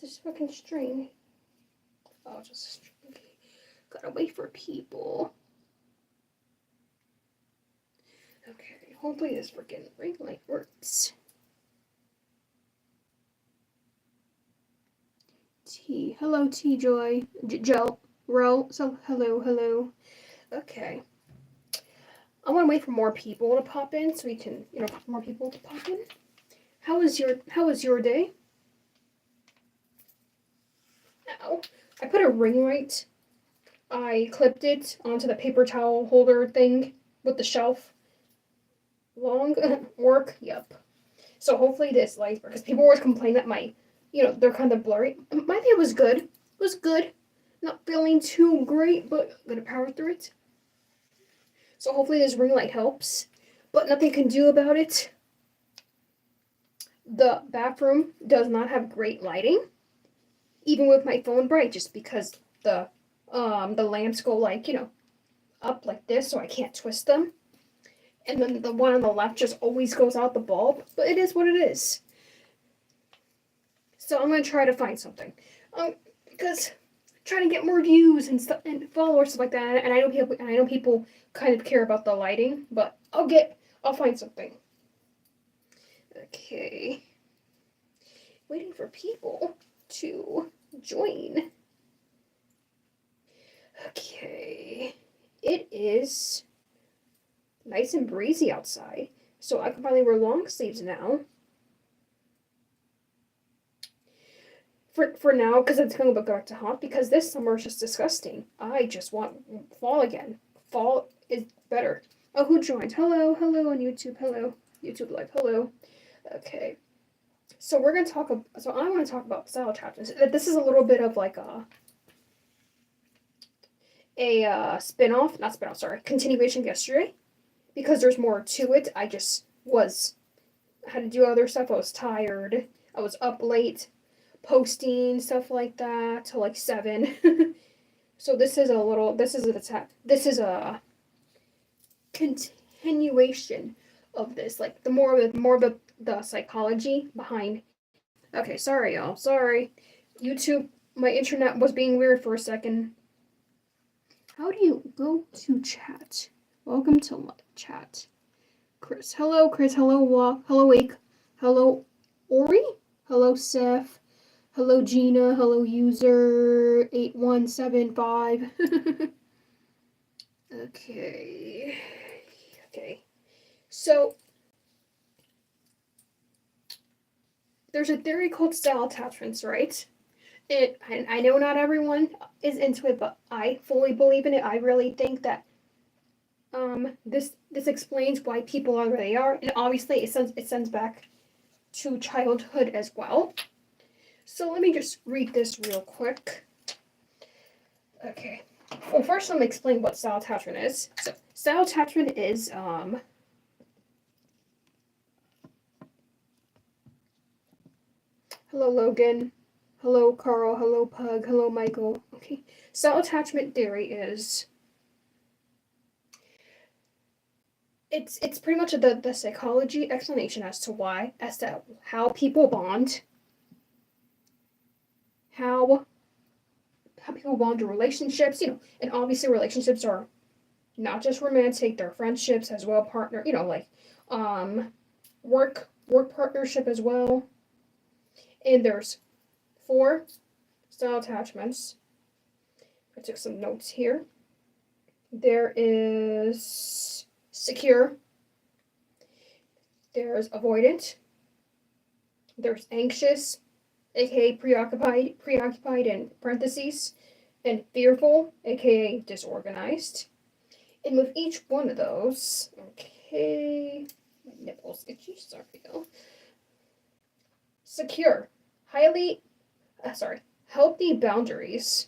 this fucking string? Oh, just a string. Okay. Gotta wait for people. Okay, hopefully this freaking ring light works. T. Hello, T Joy. Joe. Ro. So, hello. Okay. I want to wait for more people to pop in so we can, more people to pop in. How was your day? Ow. I put a ring light. I clipped it onto the paper towel holder thing with the shelf. Long work, yep. So hopefully this light, because people always complain that they're kind of blurry. My day was good. It was good. Not feeling too great, but gonna power through it. So hopefully this ring light helps, but nothing can do about it. The bathroom does not have great lighting, even with my phone bright, just because the lamps go up like this, so I can't twist them. And then the one on the left just always goes out the bulb, but it is what it is. So I'm gonna try to find something, because I'm trying to get more views and stuff and followers stuff like that. And I know people kind of care about the lighting, but I'll find something. Okay, waiting for people to join. Okay, it is nice and breezy outside, so I can finally wear long sleeves now. For now, because it's going to go back to hot, because this summer is just disgusting. I just want fall again. Fall is better. Oh, who joined? Hello on YouTube. Hello, YouTube Live. Hello. Okay. So I want to talk about style attachments. This is a little bit of like a spin-off, not spin-off, sorry, continuation of yesterday, because there's more to it. I just had to do other stuff. I was tired. I was up late posting stuff like that till like 7. So this is a continuation of this, like the more of the psychology behind. Okay, sorry y'all, sorry. YouTube, my internet was being weird for a second. How do you go to chat? Welcome to live chat. Chris, hello hello Wake, hello Ori, hello Seth, hello Gina, hello user 8175. Okay. So there's a theory called style attachments, right? I know not everyone is into it, but I fully believe in it. I really think that this explains why people are where they are, and obviously it sends back to childhood as well. So let me just read this real quick. Okay. Well, first let me explain what style attachment is. So style attachment is hello Logan, hello Carl, hello Pug, hello Michael. Okay. Style attachment theory is it's pretty much the psychology explanation as to how people bond, how people bond to relationships, and obviously relationships are not just romantic, they're friendships as well, partner, work partnership as well. And there's 4 style attachments. I took some notes here. There is secure, there's avoidant, there's anxious, aka preoccupied in parentheses, and fearful, aka disorganized. And with each one of those, okay, my nipples itchy, sorry. Secure, healthy boundaries,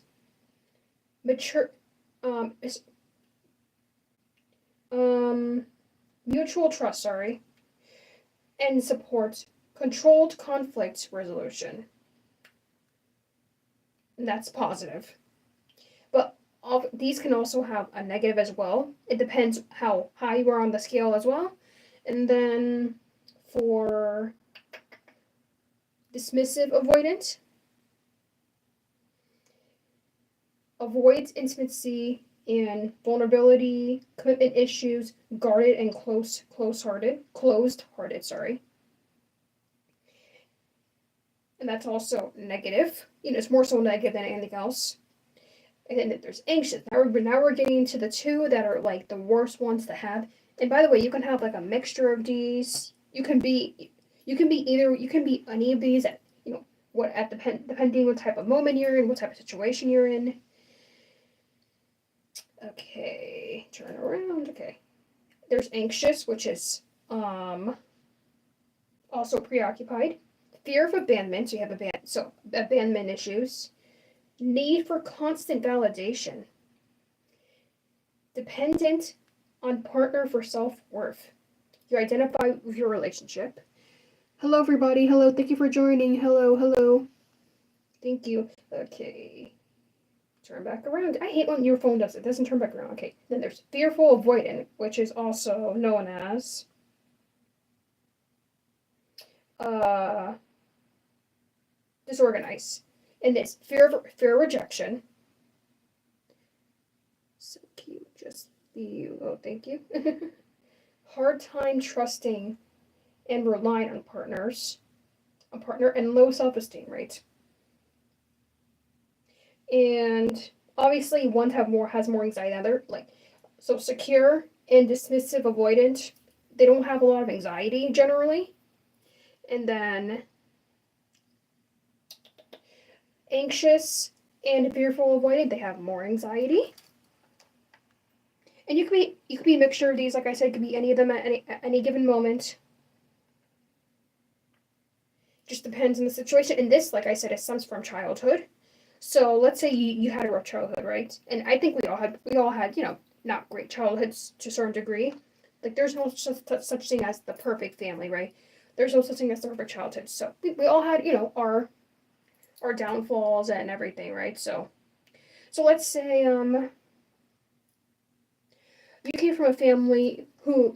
mature, mutual trust, and support, controlled conflict resolution. And that's positive. But these can also have a negative as well. It depends how high you are on the scale as well. And then for dismissive avoidant, avoids intimacy and vulnerability, commitment issues, guarded and closed-hearted, sorry. And that's also negative. It's more so negative than anything else. And then there's anxious. Now we're getting into the two that are like the worst ones to have. And by the way, you can have like a mixture of these. You can be any of these at depending what type of moment you're in, what type of situation you're in. Okay, turn around. Okay, there's anxious, which is also preoccupied. Fear of abandonment. So you have abandonment issues. Need for constant validation. Dependent on partner for self-worth. You identify with your relationship. Hello, everybody. Hello. Thank you for joining. Hello. Thank you. Okay. Turn back around. I hate when your phone does it. It doesn't turn back around. Okay. Then there's fearful avoidant, which is also known as disorganized. And this fear of rejection. So cute. Just you. Oh, thank you. Hard time trusting and relying on a partner, and low self-esteem, right? And obviously one has more anxiety than the other. So secure and dismissive avoidant, they don't have a lot of anxiety generally. And then anxious and fearful avoidant, they have more anxiety. And you could be a mixture of these. Like I said, it could be any of them at any given moment. Just depends on the situation. And this, like I said, it stems from childhood. So let's say you had a rough childhood, right? And I think we all had not great childhoods to a certain degree. Like there's no such thing as the perfect family, right? There's no such thing as the perfect childhood. So we all had our downfalls and everything, right? So let's say you came from a family who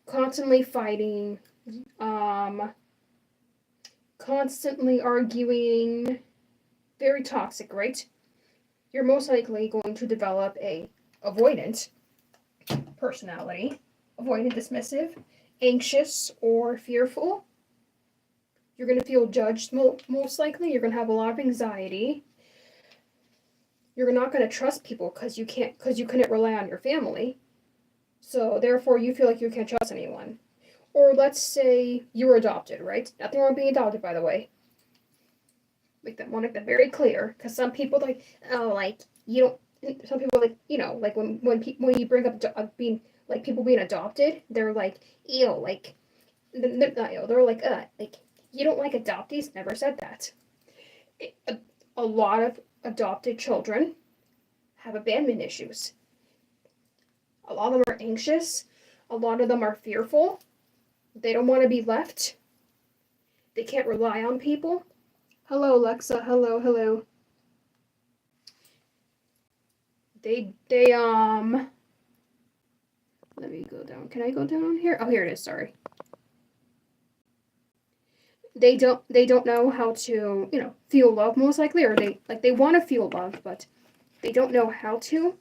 constantly fighting, constantly arguing, very toxic, right? You're most likely going to develop a avoidant personality, avoidant, dismissive, anxious, or fearful. You're going to feel judged most likely. You're going to have a lot of anxiety. You're not going to trust people because you couldn't rely on your family. So therefore you feel like you can't trust anyone. Or let's say you were adopted, right? Nothing wrong with being adopted, by the way. Make that very clear, because some people you don't. Some people when you bring up being people being adopted, they're like ew, they're not ew. They're like you don't like adoptees. Never said that. A lot of adopted children have abandonment issues. A lot of them are anxious. A lot of them are fearful. They don't want to be left. They can't rely on people. Hello, Alexa. Hello. They let me go down. Can I go down here? Oh, here it is. Sorry. They don't know how to, feel love most likely, or they want to feel love, but they don't know how to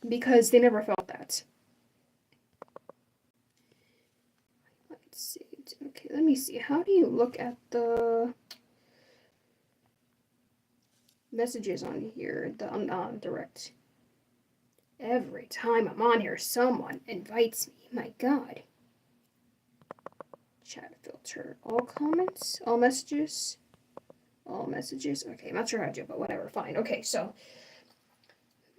because they never felt that. Let's see. Okay, let me see. How do you look at the messages on here, on direct? Every time I'm on here, someone invites me. My God. Chat filter. All comments? All messages? Okay, I'm not sure how to do it, but whatever. Fine. Okay, so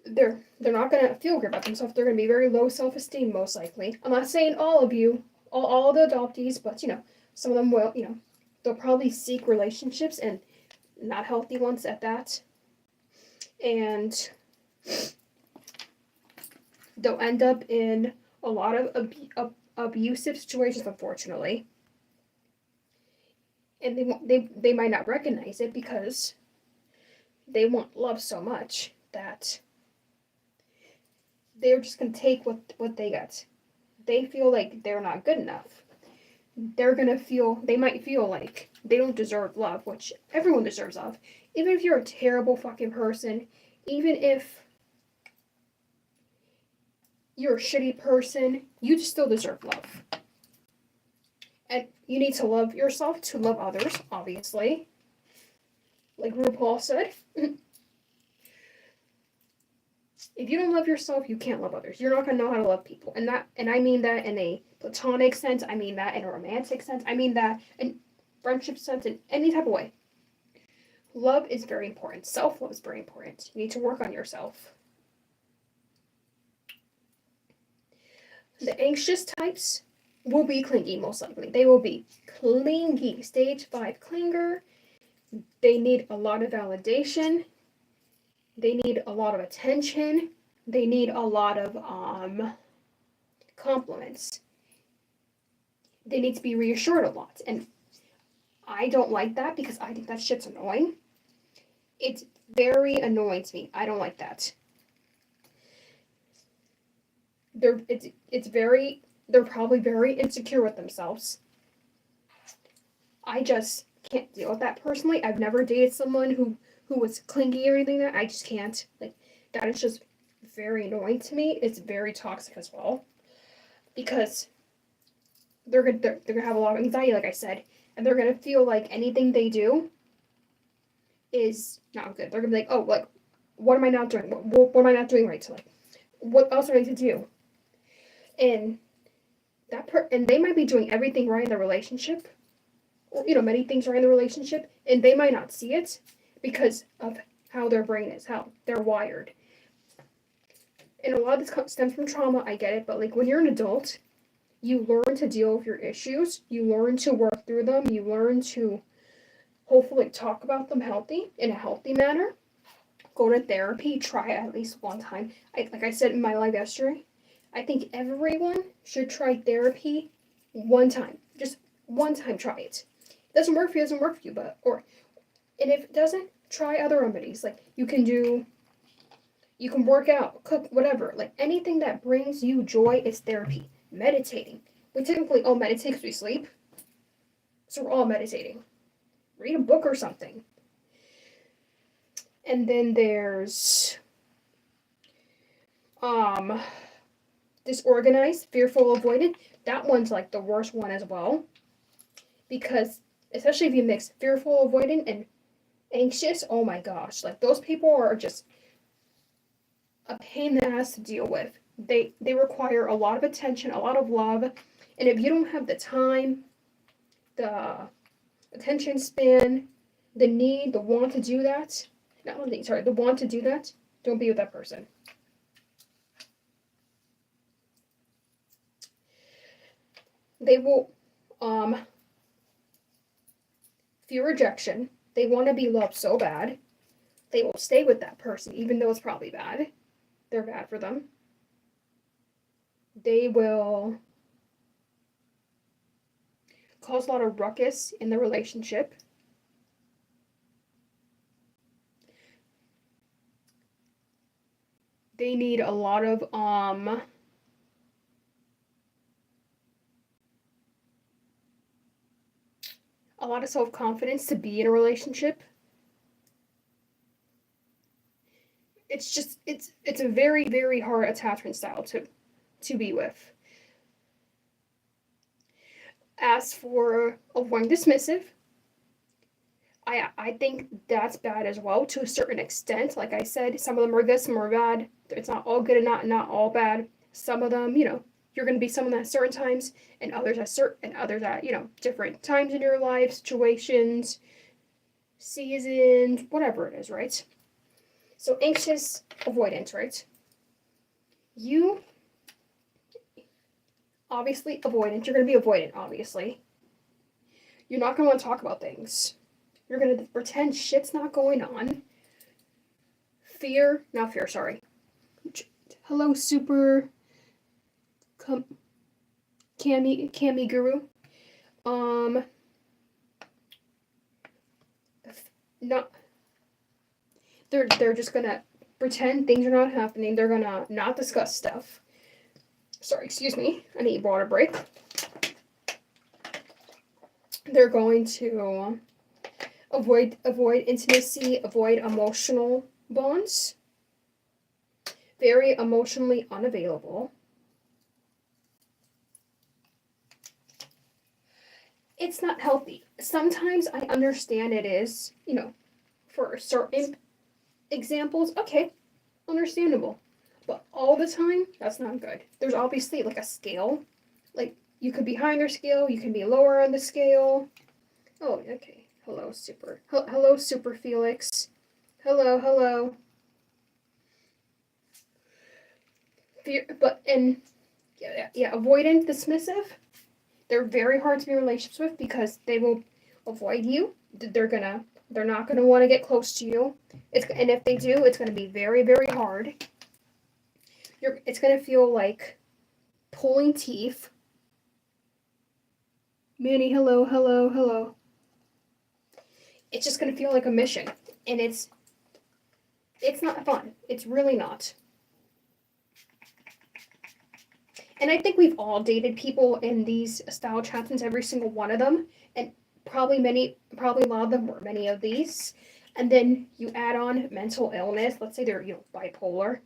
they're not gonna feel good about themselves. They're gonna be very low self-esteem, most likely. I'm not saying all of you, all of the adoptees, but some of them will. They'll probably seek relationships, and not healthy ones at that. And they'll end up in a lot of abusive situations, unfortunately. And they might not recognize it because they want love so much that they're just going to take what they get. They feel like they're not good enough. They might feel like they don't deserve love, which everyone deserves love. Even if you're a terrible fucking person, Even if you're a shitty person, you still deserve love. And you need to love yourself to love others, obviously. Like RuPaul said. If you don't love yourself, you can't love others. You're not gonna know how to love people. And I mean that in a platonic sense, I mean that in a romantic sense, I mean that in friendship sense, in any type of way. Love is very important. Self-love is very important. You need to work on yourself. The anxious types will be clingy, most likely. They will be clingy. Stage 5 clinger. They need a lot of validation. They need a lot of attention. They need a lot of compliments. They need to be reassured a lot. And I don't like that because I think that shit's annoying. It's very annoying to me. I don't like that. They're probably very insecure with themselves. I just can't deal with that personally. I've never dated someone who was clingy or anything like that. I just can't. Like, that is just very annoying to me. It's very toxic as well. Because they're gonna have a lot of anxiety, like I said, and they're gonna feel like anything they do is not good. They're gonna be like, oh, like, what am I not doing? What am I not doing right? So, like, what else am I to do? And and they might be doing everything right in the relationship, or many things right in the relationship, and they might not see it because of how their brain is, how they're wired. And a lot of this stems from trauma. I get it, but like when you're an adult, you learn to deal with your issues. You learn to work through them. You learn to hopefully talk about them in a healthy manner. Go to therapy. Try it at least one time. Like I said in my live yesterday, I think everyone should try therapy one time. Just one time, try it. It doesn't work for you, it doesn't work for you, and if it doesn't, try other remedies. Like you can work out, cook, whatever. Like anything that brings you joy is therapy. Meditating. We typically all meditate because we sleep. So we're all meditating. Read a book or something. And then there's disorganized, fearful, avoidant. That one's like the worst one as well. Because especially if you mix fearful, avoidant, and anxious, oh my gosh. Like those people are just a pain in the ass to deal with. They require a lot of attention, a lot of love. And if you don't have the time, the attention span, the need, the want to do that, the want to do that, don't be with that person. They will fear rejection. They want to be loved so bad. They will stay with that person even though it's probably bad. They're bad for them. They will cause a lot of ruckus in the relationship. They need a lot of self-confidence to be in a relationship. It's a very, very hard attachment style to be with. As for avoiding dismissive, I think that's bad as well to a certain extent. Like I said, some of them are good, some are bad. It's not all good and not all bad. Some of them, you're going to be someone at certain times, and others at different times in your life, situations, seasons, whatever it is, right? So anxious, avoidant, right? You obviously avoidant. You're going to be avoidant, obviously. You're not going to want to talk about things. You're going to pretend shit's not going on. Hello, super Cami Guru. Not. They're just gonna pretend things are not happening. They're gonna not discuss stuff. Sorry, excuse me. I need a water break. They're going to avoid intimacy, avoid emotional bonds. very emotionally unavailable. It's not healthy. Sometimes I understand it is, for certain examples, okay, understandable. But all the time, that's not good. There's obviously like a scale. Like you could be higher on the scale, you can be lower on the scale. Oh, okay. Hello, Super Felix. Hello. Fear, avoidant, dismissive. They're very hard to be in relationships with because they will avoid you. They're not gonna want to get close to you. And if they do, it's gonna be very, very hard. It's gonna feel like pulling teeth. Manny, hello. It's just gonna feel like a mission, and it's not fun. It's really not. And I think we've all dated people in these style chatons, every single one of them, and probably a lot of them were many of these. And then you add on mental illness. Let's say they're bipolar,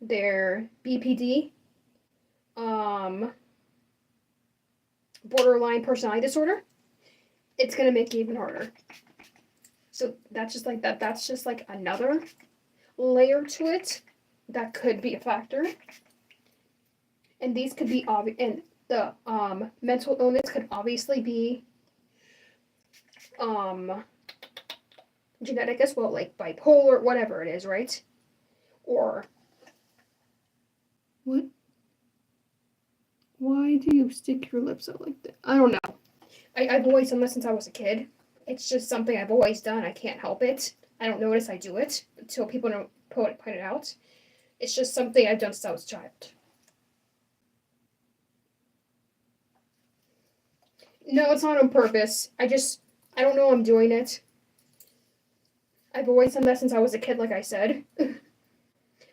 they're BPD, borderline personality disorder. It's gonna make it even harder. So that's just like that. That's just like another layer to it that could be a factor. And these could be obvious. And the mental illness could obviously be genetic as well, like bipolar, whatever it is, right? Or what? Why do you stick your lips out like that? I don't know. I've always done this since I was a kid. It's just something I've always done. I can't help it. I don't notice I do it until people don't point it out. It's just something I've done since I was a child. No, it's not on purpose. I don't know I'm doing it. I've always done that since I was a kid, like I said.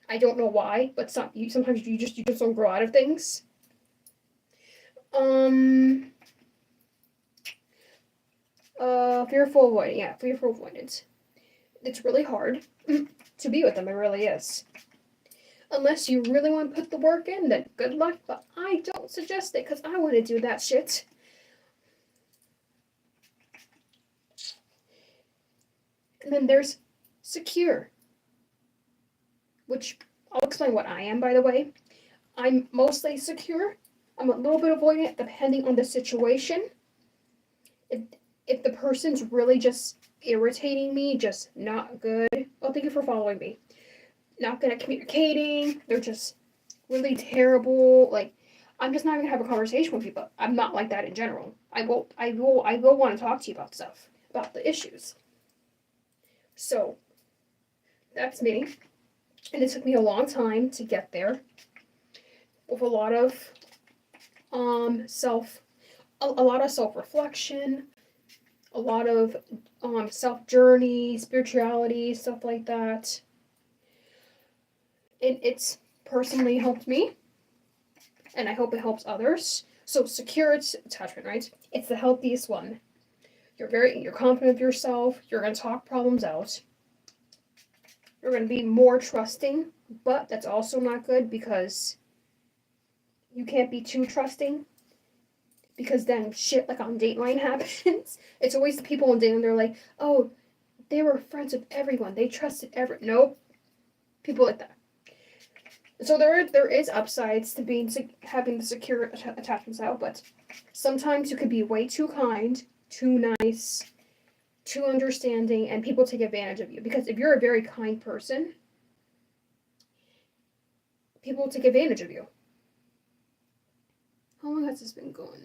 I don't know why, but sometimes you just don't grow out of things. Fearful avoidance. Yeah, fearful avoidance. It's really hard to be with them. It really is. Unless you really want to put the work in, then good luck. But I don't suggest it because I want to do that shit. And then there's secure, which I'll explain what I am, by the way. I'm mostly secure. I'm a little bit avoidant depending on the situation. If the person's really just irritating me, just not good. Oh, thank you for following me. Not good at communicating. They're just really terrible. Like, I'm just not gonna have a conversation with people. I'm not like that in general. I will want to talk to you about stuff, about the issues. So that's me. And it took me a long time to get there. With a lot of self-reflection, a lot of self-journey, spirituality, stuff like that. And it's personally helped me, and I hope it helps others. So secure attachment, right? It's the healthiest one. You're confident of yourself. You're going to talk problems out. You're going to be more trusting, but that's also not good because you can't be too trusting, because then shit like on Dateline happens. It's always the people on Dateline, they're like, oh, they were friends with everyone. They trusted Nope. People like that. So there is upsides to having the secure attachment style, but sometimes you could be way too kind, too nice, too understanding, and people take advantage of you. Because if you're a very kind person, people will take advantage of you. How long has this been going?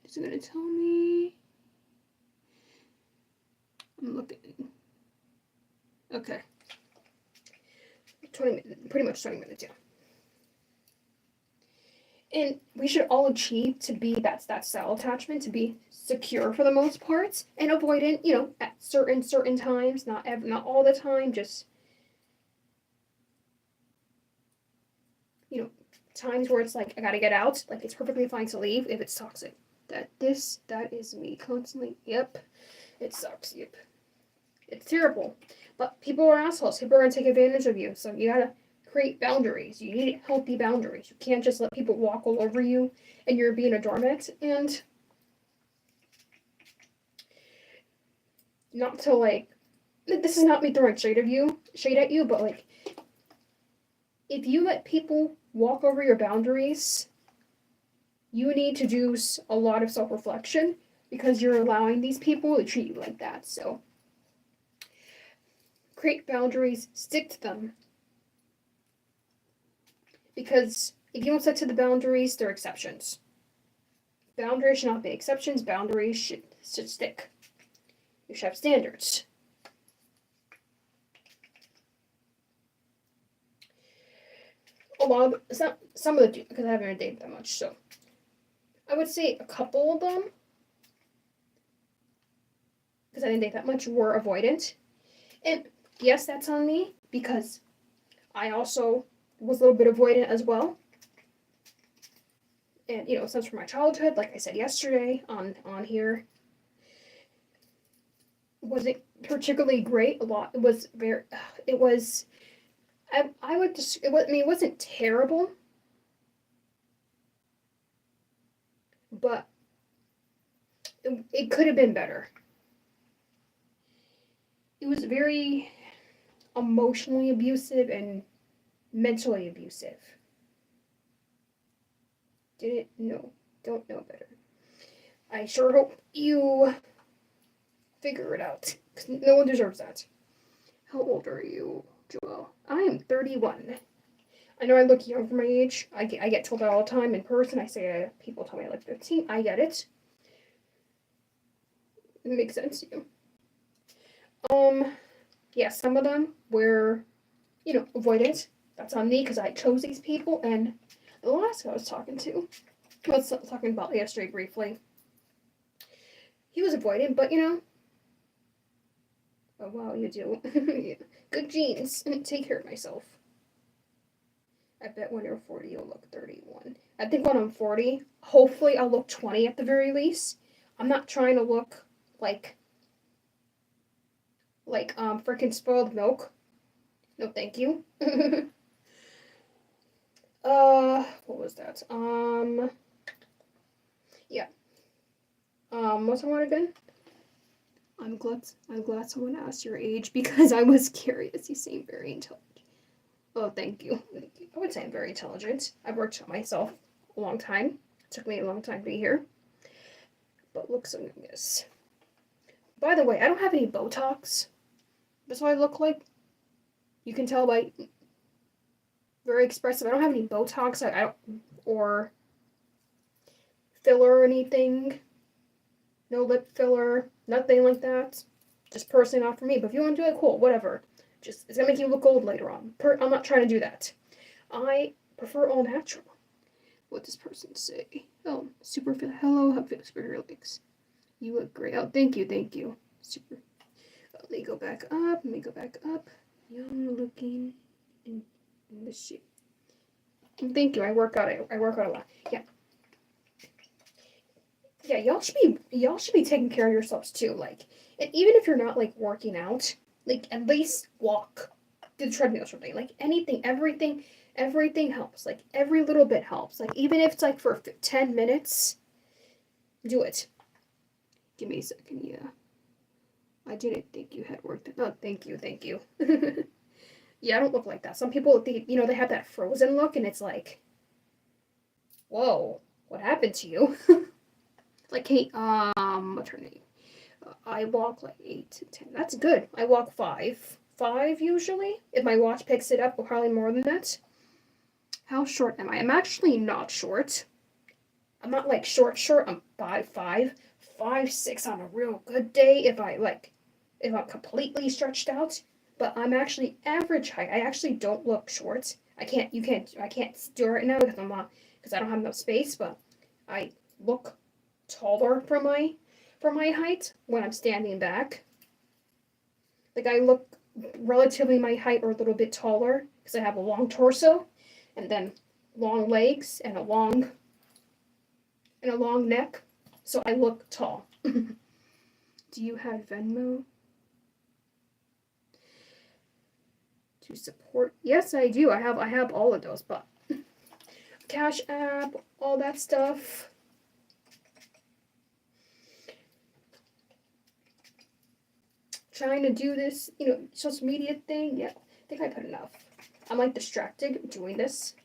Is it going to tell me? I'm looking. Okay. 20 minutes, pretty much 20 minutes, yeah. And we should all achieve to be that style attachment, to be secure for the most part, and avoidant, at certain times, not all the time, just, times where it's like, I gotta get out, like it's perfectly fine to leave if it's toxic. That is me constantly, yep, it sucks, yep. It's terrible, but people are assholes, people are gonna take advantage of you, so you gotta create boundaries. You need healthy boundaries. You can't just let people walk all over you and you're being a doormat. And not to like, this is not me throwing shade at you, but like, if you let people walk over your boundaries, you need to do a lot of self-reflection because you're allowing these people to treat you like that. So create boundaries, stick to them. Because if you don't stick to the boundaries, they're exceptions. Boundaries should not be exceptions. Boundaries should stick. You should have standards. A lot of some of the, because I haven't dated that much, so I would say a couple of them, because I didn't date that much, were avoidant. And yes, that's on me because I also was a little bit avoidant as well. And you know, it stems from my childhood, like I said yesterday on here. Wasn't particularly great. It was very. It was. I would just. It wasn't terrible, but it could have been better. It was very emotionally abusive and mentally abusive. Don't know better. I sure hope you figure it out, because no one deserves that. How old are you, Joel? I am 31. I know I look young for my age. I get told that all the time in person. I say people tell me I look 15. I get it. It makes sense to you. Yeah, some of them were, avoidant. That's on me because I chose these people. And the last guy I was talking to, I was talking about yesterday briefly. He was avoidant, but oh wow, you do. Good genes. Take care of myself. I bet when you're 40, you'll look 31. I think when I'm 40, hopefully I'll look 20 at the very least. I'm not trying to look like freaking spoiled milk. No, thank you. What was that? Yeah. What's the word again? I'm glad someone asked your age because I was curious. You seem very intelligent. Oh, thank you. I would say I'm very intelligent. I've worked on myself a long time. It took me a long time to be here. But looks so nice. By the way, I don't have any Botox. That's what I look like. You can tell by very expressive. I don't have any Botox. I don't, or filler or anything. No lip filler. Nothing like that. Just personally not for me. But if you want to do it, cool. Whatever. Just it's gonna make you look old later on. I'm not trying to do that. I prefer all natural. What does person say? Oh, super. Hello, have super hair legs. You look great. Oh, thank you. Super. Let me go back up. Young looking in the shape. Thank you. I work out a lot. Yeah. Yeah, y'all should be taking care of yourselves too. Like, and even if you're not like working out, like at least walk, do the treadmill or something. Like anything, everything helps. Like every little bit helps. Like even if it's like for 10 minutes, do it. Give me a second. Yeah. I didn't think you had worked. Oh, thank you. Yeah, I don't look like that. Some people, they have that frozen look, and it's like, whoa, what happened to you? Like, hey, what's her name? I walk like 8 to 10. That's good. I walk 5 usually. If my watch picks it up, probably more than that. How short am I? I'm actually not short. I'm not like short. I'm 5'5", 5'6" on a real good day. If I'm completely stretched out. But I'm actually average height. I actually don't look short. I can't do it right now because I don't have enough space. But I look taller for my height when I'm standing back. Like I look relatively my height or a little bit taller because I have a long torso and then long legs and a long neck. So I look tall. Do you have Venmo? to support. Yes, I do. I have all of those, but Cash App, all that stuff. Trying to do this, social media thing. Yeah, I think I put enough. I'm like distracted doing this.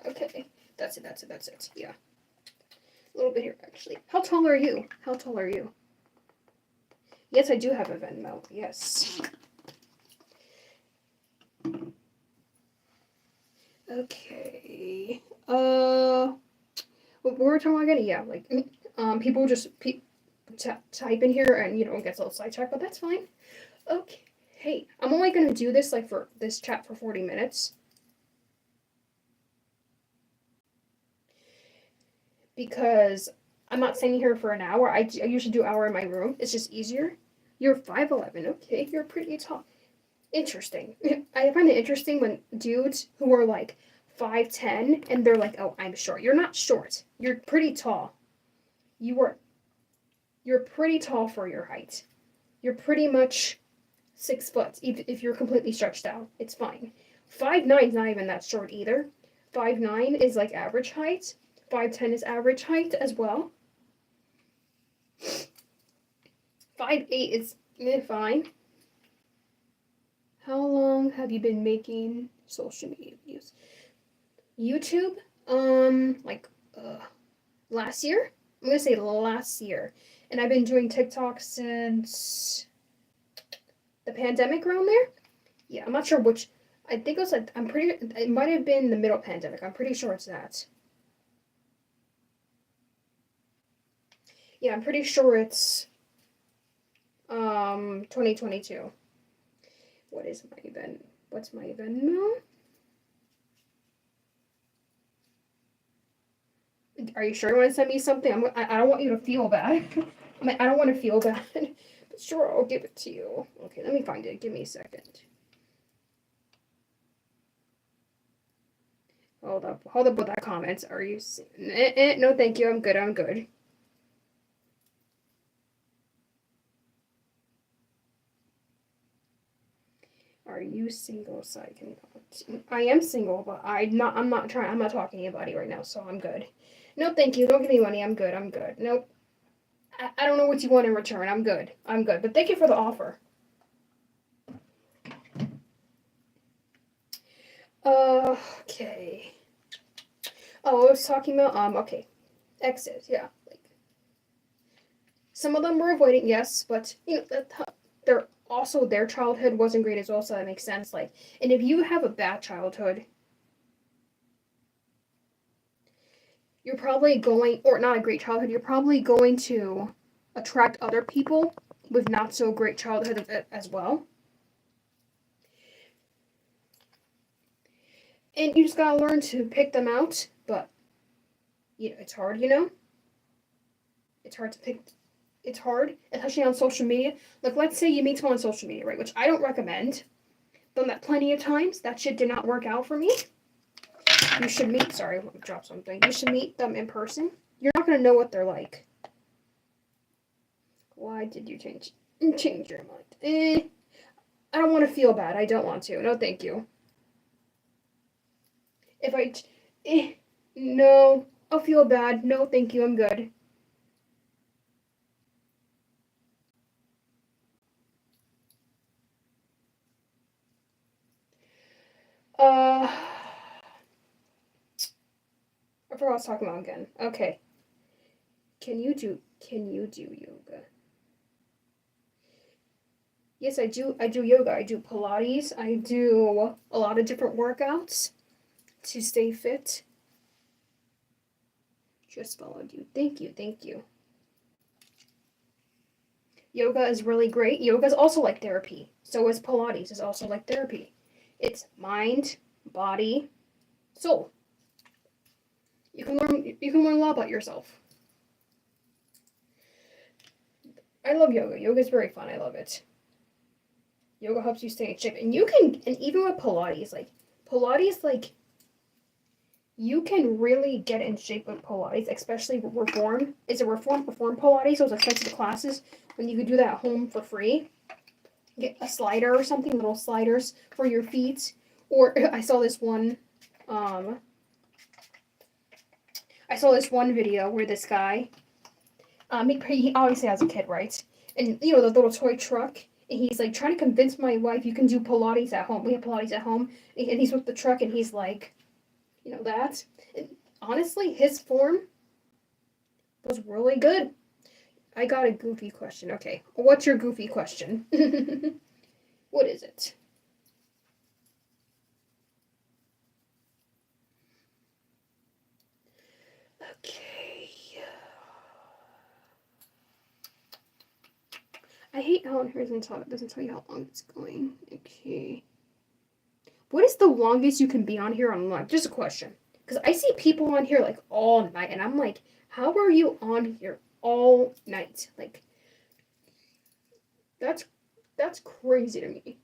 Okay, that's it. Yeah, a little bit here actually. How tall are you? How tall are you? Yes, I do have a Venmo. Yes. Okay. What were we talking about again? Yeah, like, people just type in here and it gets a little sidetracked, but that's fine. Okay. Hey, I'm only gonna do this like for this chat for 40 minutes. Because I'm not staying here for an hour. I usually do an hour in my room. It's just easier. You're 5'11". Okay, you're pretty tall. Interesting. I find it interesting when dudes who are like 5'10" and they're like, "Oh, I'm short." You're not short. You're pretty tall. You're pretty tall for your height. You're pretty much 6 foot if you're completely stretched out. It's fine. 5'9" is not even that short either. 5'9" is like average height. 5'10" is average height as well. 5'8" is fine. How long have you been making social media videos? YouTube? Last year? I'm gonna say last year. And I've been doing TikTok since the pandemic around there. Yeah, I'm not sure which. I think it was like, it might have been the middle pandemic. I'm pretty sure it's that. Yeah, I'm pretty sure it's 2022. What's my Venmo? Are you sure you want to send me something? I don't want you to feel bad. I don't want to feel bad. But sure, I'll give it to you. Okay, let me find it. Give me a second. Hold up with that comment. Are you... No, thank you. I'm good. Are you single so I can... I am single, but I'm not talking to anybody right now, so I'm good. No, thank you. Don't give me money. I'm good. Nope. I don't know what you want in return. I'm good. But thank you for the offer. Okay. Oh, I was talking about, okay. Exes, yeah. Like, some of them were avoiding, yes, but, their childhood wasn't great as well, so that makes sense. Like, and if you have a bad childhood, you're probably going, or not a great childhood, you're probably going to attract other people with not so great childhood as well. And you just gotta learn to pick them out, but it's hard, It's hard to pick. It's hard, especially on social media. Like, let's say you meet someone on social media, right? Which I don't recommend. Done that plenty of times. That shit did not work out for me. You should meet. Sorry, I dropped something. You should meet them in person. You're not gonna know what they're like. Why did you change your mind? I don't want to feel bad. I don't want to. No, thank you. If no, I'll feel bad. No, thank you. I'm good. I forgot what I was talking about again. Okay. Can you do yoga? Yes, I do yoga. I do Pilates. I do a lot of different workouts to stay fit. Just followed you. Thank you. Yoga is really great. Yoga is also like therapy. So is Pilates. Is also like therapy. It's mind, body, soul. You can learn a lot about yourself. I love yoga. Yoga is very fun. I love it. Yoga helps you stay in shape. And even with Pilates, you can really get in shape with Pilates, especially Reform. It's a Reform Pilates, so it's expensive classes. When you can do that at home for free. Get a slider or something, little sliders for your feet. Or I saw this one video where this guy, he obviously has a kid, right? And you know, the little toy truck, and he's like trying to convince my wife you can do Pilates at home. We have Pilates at home, and he's with the truck, and he's like, you know that. And honestly, his form was really good. I got a goofy question. Okay, what's your goofy question? What is it? Okay. I hate how it doesn't tell you how long it's going. Okay. What is the longest you can be on here on live? Just a question. Because I see people on here like all night, and I'm like, how are you on here all night? Like, that's crazy to me.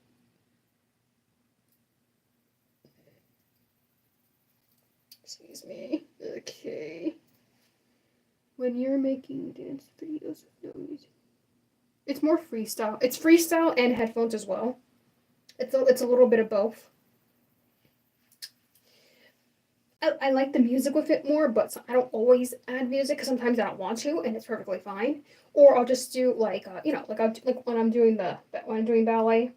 Excuse me. Okay. When you're making dance videos with no music. It's more freestyle. It's freestyle and headphones as well. It's a little bit of both. I like the music with it more, but I don't always add music because sometimes I don't want to, and it's perfectly fine. Or I'll just do like like when I'm doing ballet,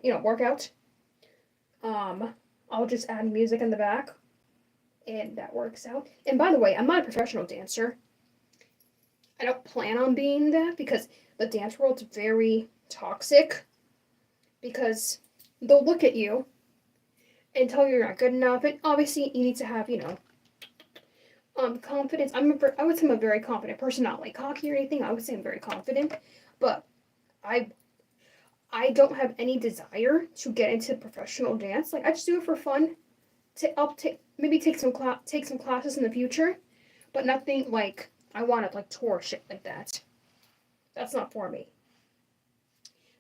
workout. I'll just add music in the back, and that works out. And by the way, I'm not a professional dancer. I don't plan on being that because the dance world's very toxic. Because they'll look at you and tell you you're not good enough. And obviously, you need to have, confidence. I would say I'm a very confident person, not like cocky or anything. I would say I'm very confident, but I don't have any desire to get into professional dance. Like I just do it for fun. I'll maybe take some classes in the future, but nothing like I want to like tour shit like that. That's not for me.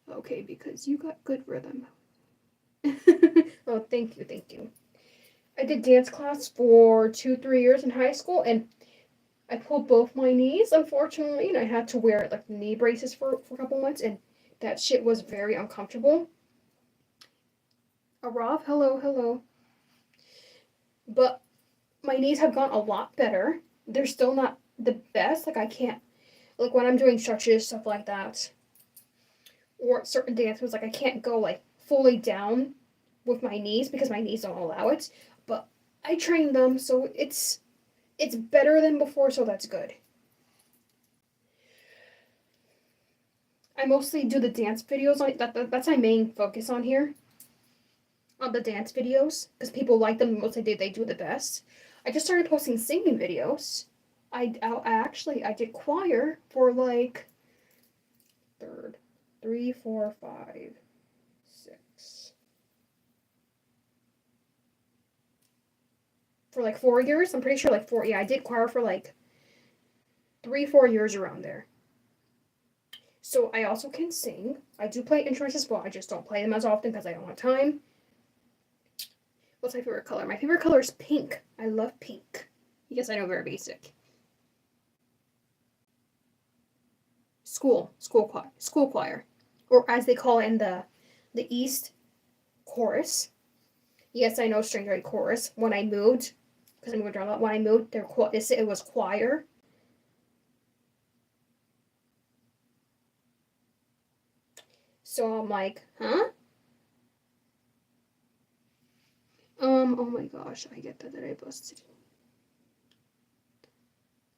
Okay, because you got good rhythm. Oh, thank you. I did dance class for 2-3 years in high school, and I pulled both my knees, unfortunately, and I had to wear like knee braces for a couple months, and that shit was very uncomfortable. Arav, hello. But my knees have gone a lot better. They're still not the best. Like I can't, like when I'm doing stretches, stuff like that, or certain dances, like I can't go like fully down with my knees because my knees don't allow it. But I trained them, so it's better than before, so that's good. I mostly do the dance videos on that's my main focus on here. On the dance videos, because people like them mostly they do the best. I just started posting singing videos. I did choir for like third, 3, 4, 5, 6. For like 4 years. I'm pretty sure like 4. Yeah, I did choir for like 3, 4 years around there. So I also can sing. I do play instruments as well. I just don't play them as often because I don't have time. What's my favorite color? My favorite color is pink. I love pink. Yes, I know, very basic. School choir, or as they call it in the East, chorus. Yes, I know, string chorus. When I moved, because I moved around a lot. When I moved, it was choir. So I'm like, huh? Oh my gosh, I get that I busted.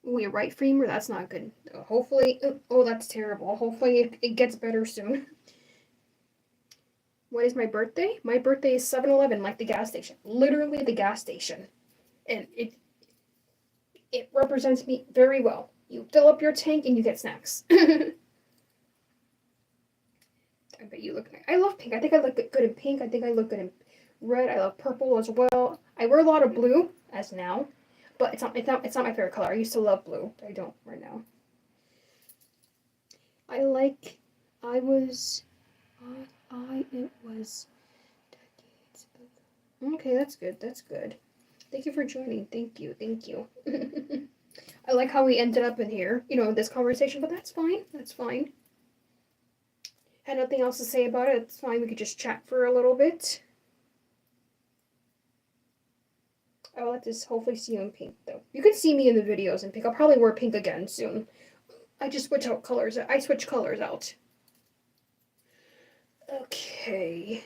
Oh, your right femur, that's not good. Hopefully, oh, that's terrible. Hopefully it gets better soon. What is my birthday? My birthday is 7-Eleven, like the gas station. Literally the gas station. And it represents me very well. You fill up your tank and you get snacks. I bet you look nice. I love pink. I think I look good in pink. I think I look good in red. I love purple as well. I wear a lot of blue as now, but it's not my favorite color. I used to love blue, but I don't right now. It was decades ago. Okay, that's good. Thank you for joining. Thank you. I like how we ended up in here, this conversation, but that's fine. Had nothing else to say about it. It's fine. We could just chat for a little bit. I will let this hopefully see you in pink, though. You can see me in the videos in pink. I'll probably wear pink again soon. I just switch out colors. I switch colors out. Okay.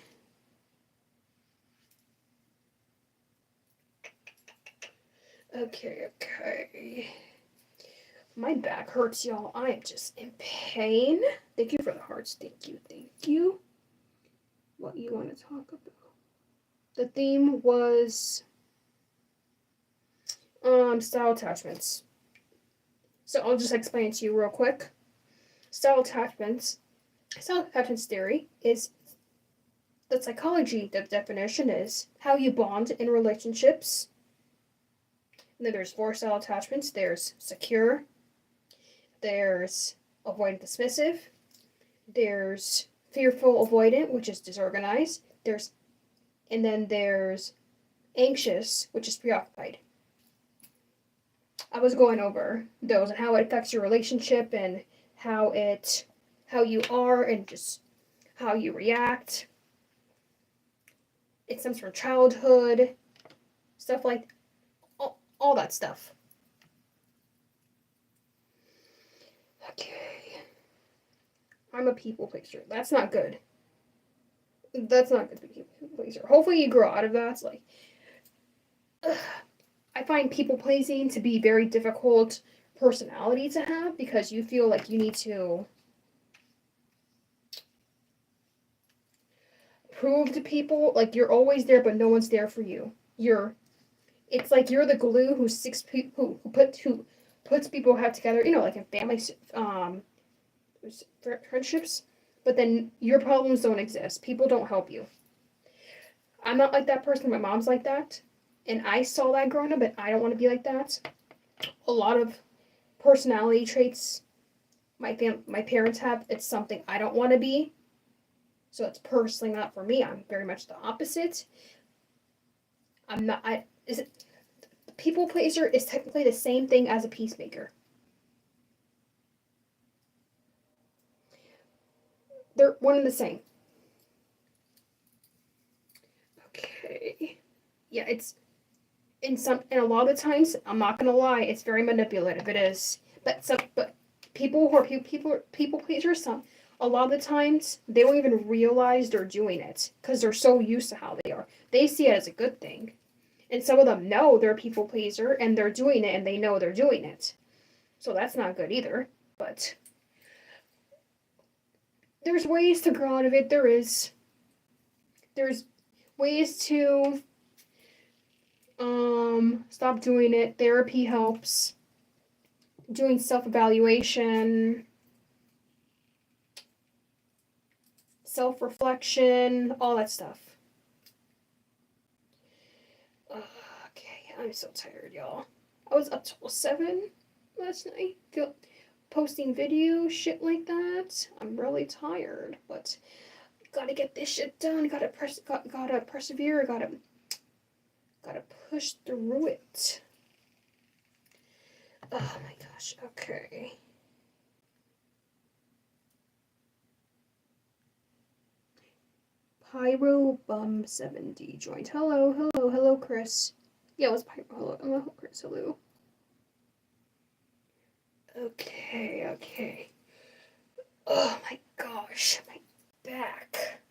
Okay. My back hurts, y'all. I am just in pain. Thank you for the hearts. Thank you. What you want to talk about? The theme was style attachments. So I'll just explain it to you real quick. Style attachments theory is the psychology. The definition is how you bond in relationships. And then there's 4 style attachments. There's secure, there's avoidant dismissive, there's fearful avoidant, which is disorganized, and then there's anxious, which is preoccupied. I was going over those and how it affects your relationship and how you are and just how you react. It stems from childhood, stuff like all that stuff. Okay. I'm a people pleaser. That's not good. That's not good to be a people pleaser. Hopefully you grow out of that. It's like, I find people pleasing to be very difficult personality to have because you feel like you need to prove to people like you're always there, but no one's there for you. It's like you're the glue who puts people have together. You know, like in families, friendships. But then your problems don't exist. People don't help you. I'm not like that person. My mom's like that, and I saw that growing up. But I don't want to be like that. A lot of personality traits my parents have. It's something I don't want to be. So it's personally not for me. I'm very much the opposite. I'm not. People pleaser is technically the same thing as a peacemaker. They're one and the same. Okay. Yeah, it's and a lot of times, I'm not gonna lie, it's very manipulative. It is. But people who are people pleasers, a lot of the times they don't even realize they're doing it because they're so used to how they are. They see it as a good thing. And some of them know they're a people pleaser and they're doing it and they know they're doing it. So that's not good either. But there's ways to grow out of it. There's ways to stop doing it. Therapy helps. Doing self-evaluation, self-reflection, all that stuff. Okay, I'm so tired, y'all. I was up till 7 last night, posting videos, shit like that. I'm really tired, but gotta get this shit done. Gotta persevere. Gotta push through it. Oh my gosh. Okay. Pyro Bum 70 joined. Hello, Chris. Yeah, it was Pyro. Hello, Chris. Hello. Okay. Oh my gosh, my back.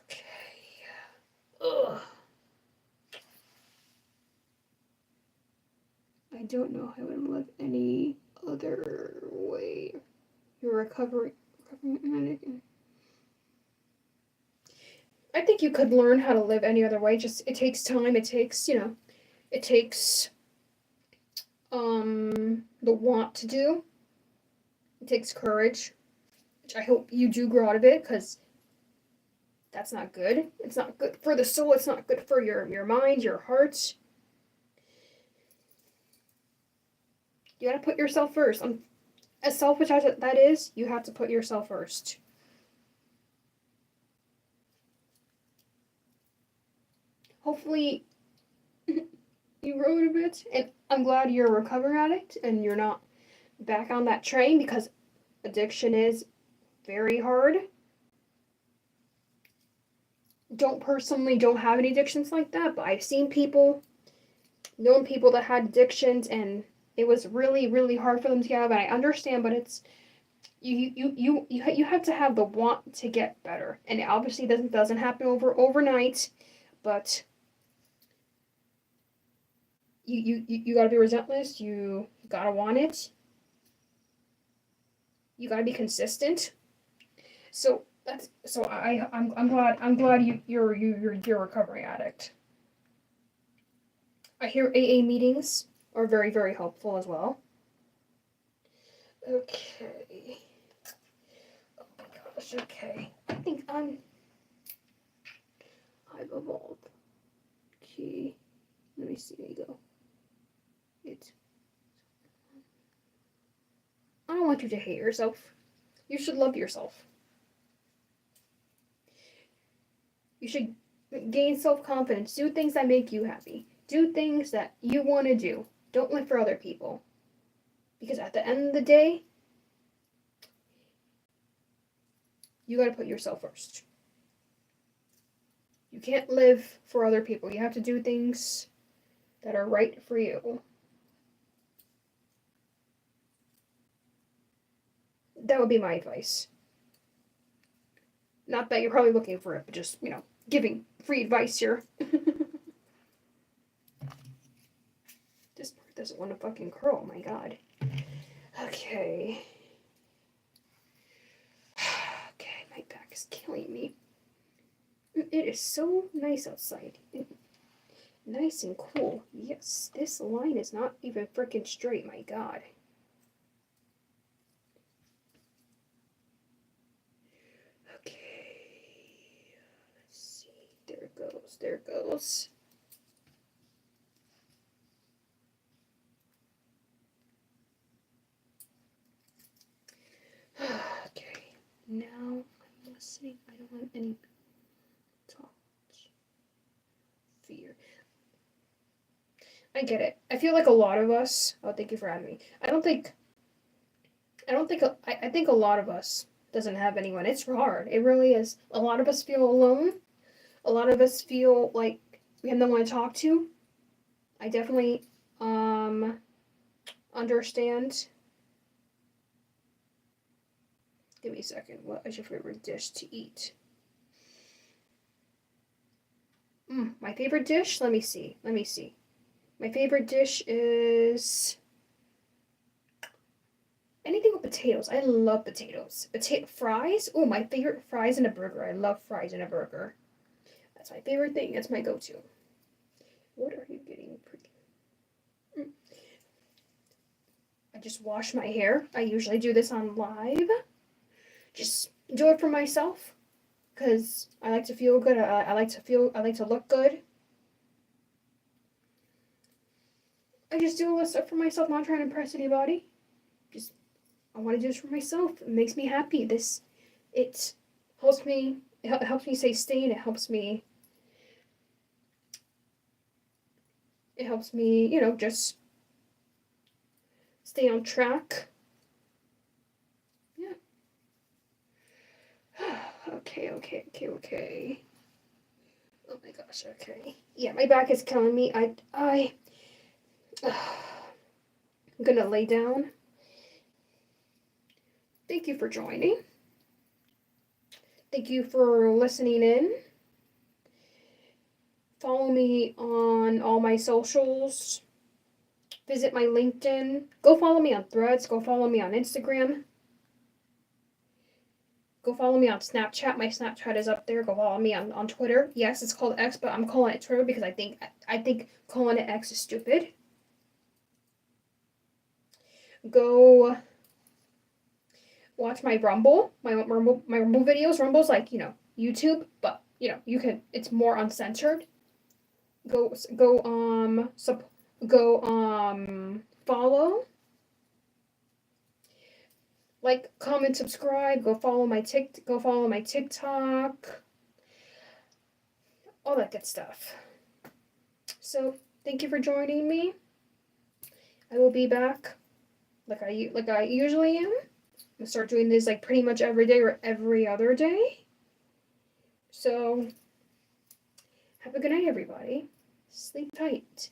Okay. Ugh. I don't know how to live any other way. You're recovering. I think you could learn how to live any other way. Just it takes time. It takes the want to do. It takes courage, which I hope you do grow out of it, because that's not good. It's not good for the soul. It's not good for your mind, your heart. You gotta put yourself first. As selfish as that is, you have to put yourself first. Hopefully, you wrote a bit, and I'm glad you're a recovery addict and you're not back on that train, because addiction is very hard. don't have any addictions like that, but I've seen people, known people that had addictions, and it was really, really hard for them to get out of it. I understand, but it's you have to have the want to get better, and it obviously doesn't happen overnight, but you gotta be relentless. You gotta want it. You gotta be consistent. So that's so I'm glad you're a recovering addict. I hear AA meetings are very, very helpful as well. Okay. Oh my gosh. Okay. I think I've evolved. Okay. Let me see. There you go. I don't want you to hate yourself. You should love yourself. You should gain self-confidence. Do things that make you happy. Do things that you want to do. Don't live for other people. Because at the end of the day, you gotta put yourself first. You can't live for other people. You have to do things that are right for you. That would be my advice. Not that you're probably looking for it, but just, giving free advice here. This part doesn't want to fucking curl, oh my god. Okay. Okay, my back is killing me. It is so nice outside. Nice and cool. Yes, this line is not even freaking straight, my god. There it goes. Okay, now I'm listening. I don't want any touch. Fear. I get it. I feel like a lot of us. Oh, thank you for having me. I think a lot of us doesn't have anyone. It's hard. It really is. A lot of us feel alone. A lot of us feel like we have no one to talk to. I definitely understand. Give me a second. What is your favorite dish to eat? My favorite dish? Let me see. My favorite dish is anything with potatoes. I love potatoes. Potato fries? Oh, my favorite fries in a burger. I love fries in a burger. That's my favorite thing. That's my go-to. What are you getting? I just wash my hair. I usually do this on live. Just do it for myself because I like to feel good. I like to look good. I just do all this stuff for myself, not trying to impress anybody. I want to do this for myself. It makes me happy. It helps me stay sane. It helps me, just stay on track. Yeah. Okay. Oh my gosh, okay. Yeah, my back is killing me. I'm gonna lay down. Thank you for joining. Thank you for listening in. Follow me on all my socials. Visit my LinkedIn. Go follow me on Threads. Go follow me on Instagram. Go follow me on Snapchat. My Snapchat is up there. Go follow me on Twitter. Yes, it's called X, but I'm calling it Twitter because I think calling it X is stupid. Go watch my Rumble videos. Rumble's like, YouTube, but it's more uncensored. Go follow, like, comment, subscribe. Go follow my TikTok, all that good stuff. So thank you for joining me. I will be back like I usually am. I'm gonna start doing this like pretty much every day or every other day. So Have a good night, everybody. Sleep tight.